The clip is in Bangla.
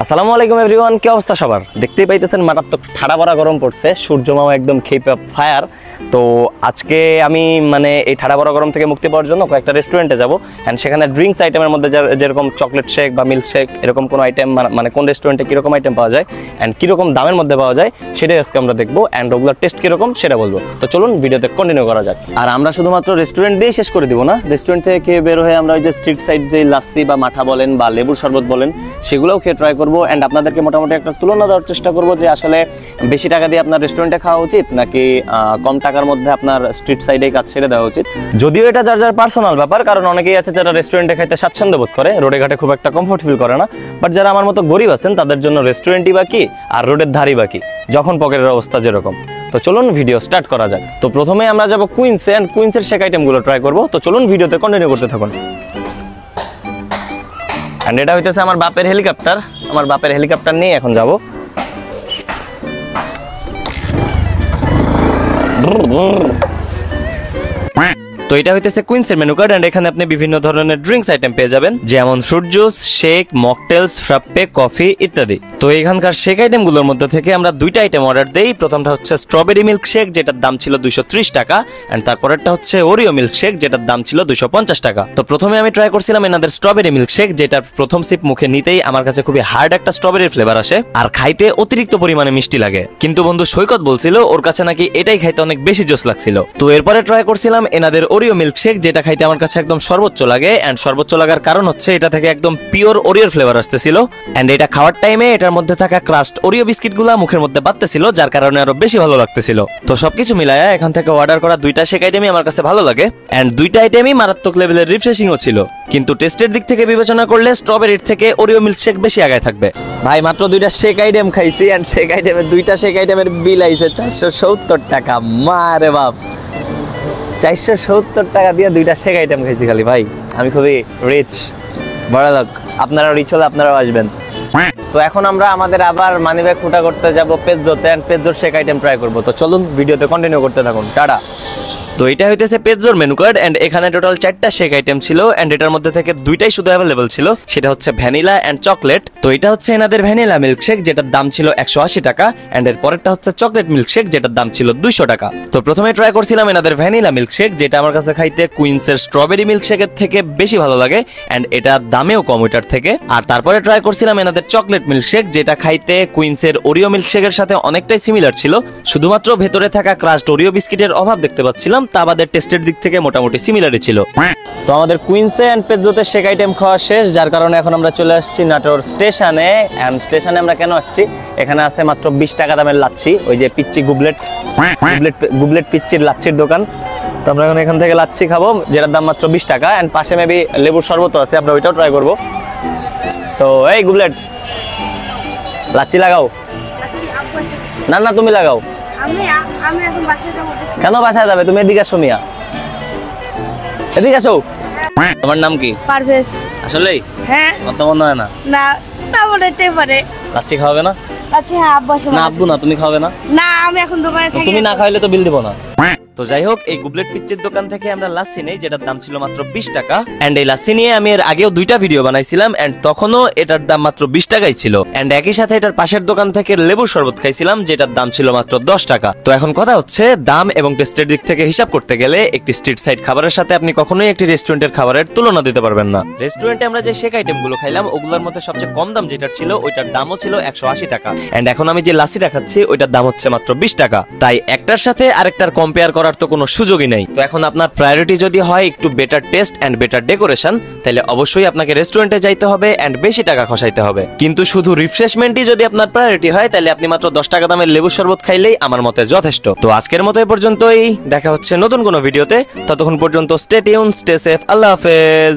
আসসালামু আলাইকুম এভরিওয়ান, কি অবস্থা সবার? দেখতেই পাইতেছেন মারাত্মক ঠাড়া ভরা গরম পড়ছে, সূর্য মামা একদম খেপে ফায়ার। তো আজকে আমি এই ঠাড়া ভরা গরম থেকে মুক্তি পাওয়ার জন্য কয়েকটা রেস্টুরেন্টে যাবো অ্যান্ড সেখানে ড্রিঙ্কস আইটেমের মধ্যে যেরকম চকলেট শেক বা মিল্ক শেক এরকম কোনো আইটেম কোন রেস্টুরেন্টে কীরকম আইটেম পাওয়া যায় অ্যান্ড কীরকম দামের মধ্যে পাওয়া যায় সেটাই আজকে আমরা দেখবো অ্যান্ড ওগুলোর টেস্ট কীরকম সেটা বলবো। তো চলুন ভিডিওতে কন্টিনিউ করা যাক। আর আমরা শুধুমাত্র রেস্টুরেন্ট দিয়ে শেষ করে দিব না, রেস্টুরেন্ট থেকে খেয়ে বের হয়ে আমরা ওই যে স্ট্রিট সাইড যে লাস্সি বা মাঠা বলেন বা লেবুর শরবত বলেন সেগুলোও খেয়ে ট্রাই করবো অ্যান্ড আপনাদেরকে মোটামুটি একটা তুলনা দেওয়ার চেষ্টা করবো যে আসলে বেশি টাকা দিয়ে আপনার রেস্টুরেন্টে খাওয়া উচিত নাকি কম টাকার মধ্যে আপনার স্ট্রিট সাইডে কাজ ছেড়ে দেওয়া উচিত। যদিও এটা যার যার পার্সোনাল ব্যাপার, কারণ অনেকেই আছে যারা রেস্টুরেন্টে খাইতে স্বাচ্ছন্দ্য বোধ করে, রোডে ঘাটে খুব একটা কমফোর্ট ফিল করে না। বাট যারা আমার মতো গরিব আছেন তাদের জন্য রেস্টুরেন্টই বাকি আর রোডের ধারই বাকি, যখন পকেটের অবস্থা যেরকম। তো চলুন ভিডিও স্টার্ট করা যাক। তো প্রথমে আমরা যাবো কুইন্সে অ্যান্ড কুইন্সের শেক আইটেমগুলো ট্রাই করবো। তো চলুন ভিডিওতে কন্টিনিউ করতে থাকুন। অ্যান্ড এটা হইতেছে আমার বাপের হেলিকপ্টার, আমার বাপের হেলিকপ্টার নিয়ে এখন যাবো। তো এটা হইতেছে কুইন্সের মেনু কার্ড এন্ড এখানে আপনি বিভিন্ন ধরনের ড্রিঙ্কস আইটেম পেয়ে যাবেন, যেমন fruit juice, shake, mocktails, frappe, coffee ইত্যাদি। তো এখানকার শেক আইটেমগুলোর মধ্যে থেকে আমরা দুইটা আইটেম অর্ডার দেই। প্রথমটা হচ্ছে স্ট্রবেরি মিল্ক শেক, যেটার দাম ছিল 230 টাকা এন্ড তারপরেরটা হচ্ছে ওরিও মিল্ক শেক, যেটার দাম ছিল 250 টাকা। তো প্রথমে আমি ট্রাই করছিলাম এনাদের স্ট্রবেরি মিল্ক শেক, যেটার প্রথম সিপ মুখে নিতেই আমার কাছে খুবই হার্ড একটা স্ট্রবেরির ফ্লেভার আসে আর খাইতে অতিরিক্ত পরিমাণে মিষ্টি লাগে। কিন্তু বন্ধু সৈকত বলছিল ওর কাছে নাকি এটাই খাইতে অনেক বেশি জোস লাগছিল। তো এরপরে ট্রাই করছিলাম এনাদের ওরিও মিল্ক শেক, যেটা খাইতে আমার কাছে একদম সর্বোচ্চ লাগে এন্ড সর্বোচ্চ লাগার কারণ হচ্ছে এটা থেকে একদম পিওর ওরিওর ফ্লেভার আসতেছিল এন্ড এটা খাওয়ার টাইমে এটার মধ্যে থাকা ক্রাস্ট ওরিও বিস্কিটগুলো মুখের মধ্যে বাজতেছিল, যার কারণে আরো বেশি ভালো লাগতেছিল। তো সবকিছু মিলায়া এখান থেকে অর্ডার করা দুইটা শেক আইটেমই আমার কাছে ভালো লাগে এন্ড দুইটা আইটেমই মারাত্মক লেভেলের রিফ্রেশিংও ছিল। কিন্তু টেস্টের দিক থেকে বিবেচনা করলে স্ট্রবেরির থেকে ওরিও মিল্ক শেক বেশি আগায় থাকবে। ভাই মাত্র দুইটা শেক আইটেম খাইছি এন্ড শেক আইটেমের দুইটা শেক আইটেমের বিল আইছে 470 টাকা। মারে বাপ, 470 টাকা দিয়ে দুইটা শেক আইটেম খাইছি খালি। ভাই আমি খুবই রিচ, বড় লোক। আপনারা রিচ হলে আপনারাও আসবেন। তো এখন আমরা আমাদের আবার মানিব্যাগ ফুটা করতে যাবো পেজোতে এন্ড পেজোর শেক আইটেম ট্রাই করবো। তো চলুন ভিডিওতে কন্টিনিউ করতে থাকুন। টাটা। তো এটা হইতেছে পেজোর মেনু কার্ড এন্ড এখানে টোটাল 4টা শেক আইটেম ছিল এন্ড এটার মধ্যে থেকে দুইটাই শুধু অ্যাভেলেবল ছিল, সেটা হচ্ছে ভ্যানিলা এন্ড চকলেট। তো এটা হচ্ছে এনাদের ভ্যানিলা মিল্ক শেক, যেটার দাম ছিল 180 টাকা এন্ড এর পরেরটা হচ্ছে চকলেট মিল্ক শেক, যেটার দাম ছিল 200 টাকা। তো প্রথমে ট্রাই করছিলাম এনাদের ভ্যানিলা মিল্ক শেক, যেটা আমার কাছে খাইতে কুইন্সের স্ট্রবেরি মিল্ক শেকের থেকে বেশি ভালো লাগে এন্ড এটা দামেও কম ওইটার থেকে। আর তারপরে ট্রাই করছিলাম এনাদের চকলেট মিল্ক শেক, যেটা খাইতে কুইন্সের ওরিও মিল্ক শেকের সাথে অনেকটাই সিমিলার ছিল, শুধুমাত্র ভেতরে থাকা ক্রাস্ট ওরিও বিস্কিটের অভাব দেখতে পাচ্ছিলাম। তা বাদে টেস্টের দিক থেকে মোটামুটি সিমিলারই ছিল। তো আমাদের কুইন্সে এন্ড পেজোতে শেক আইটেম খাওয়া শেষ, যার কারণে এখন আমরা চলে আসছি নাটোর স্টেশনে। এন্ড স্টেশনে আমরা কেন আসছি, এখানে আছে মাত্র 20 টাকা দামের লাচ্ছি, ওই যে পিচ্চি গুবলেট পিচ্চির লাচ্ছির দোকান। তো আমরা এখন এখান থেকে লাচ্ছি খাবো, যেটার দাম মাত্র 20 টাকা এন্ড পাশে মেবি লেবুর শরবত আছে, আমরা ওইটাও ট্রাই করবো। তো এই গুবলেট লাচ্ছি লাগাও। না না তুমি লাগাও। কেন বাসায় যাবে? তুমি এদিকে আসো মিয়া, এদিকে আসো। তোমার নাম কি? পারভেজ। আসলেই? হ্যাঁ। কথা মনে হয় না। না না বলতে পারে। লাচ্ছি খাওয়াবে না? আচ্ছা হ্যাঁ আব্বু আসবে না। আব্বু না, তুমি খাওয়াবে না? না আমি এখন দোকানে থাকি। তুমি না খাইলে তো বিল দিব না। তো যাই হোক, এই গুবলেট পিচ্চির দোকান থেকে আমরা লাচ্ছি নেই, যেটার দাম ছিল মাত্র 20 টাকা এন্ড এই লাচ্ছি নিয়ে আমি এর আগেও দুইটা ভিডিও বানাইছিলাম এন্ড তখনও এটার দাম মাত্র 20 টাকাই ছিল এন্ড একই সাথে এটার পাশের দোকান থেকে লেবুর শরবত খাইছিলাম, যেটার দাম ছিল মাত্র 10 টাকা। তো এখন কথা হচ্ছে দাম এবং টেস্টের দিক থেকে হিসাব করতে গেলে একটি স্ট্রিট সাইড খাবারের সাথে আপনি কখনোই একটি রেস্টুরেন্টের খাবারের তুলনা দিতে পারবেন না। রেস্টুরেন্টে আমরা যে শেক আইটেম গুলো খাইলাম ওগুলোর মধ্যে সবচেয়ে কম দাম যেটার ছিল ওইটার দামও ছিল 180 টাকা এন্ড এখন আমি যে লাচ্ছিটা খাচ্ছি ওইটার দাম হচ্ছে মাত্র 20 টাকা। তাই একটার সাথে আরেকটার কম্পেয়ার করার তো কোনো সুযোগই নাই। তো এখন আপনার প্রায়োরিটি যদি হয় একটু better taste and better decoration, তাহলে অবশ্যই আপনাকে রেস্টুরেন্টে যাইতে হবে এন্ড বেশি টাকা খসাইতে হবে। কিন্তু শুধু রিফ্রেশমেন্টই যদি আপনার প্রায়োরিটি হয় তাহলে আপনি মাত্র 10 টাকা দামের লেবু শরবত খাইলেই আমার মতে যথেষ্ট। তো আজকের মতো এ পর্যন্তই, দেখা হচ্ছে নতুন কোনো ভিডিওতে। ততক্ষণ পর্যন্ত স্টে টিউন, স্টে সেফ, আল্লাহ হাফেজ।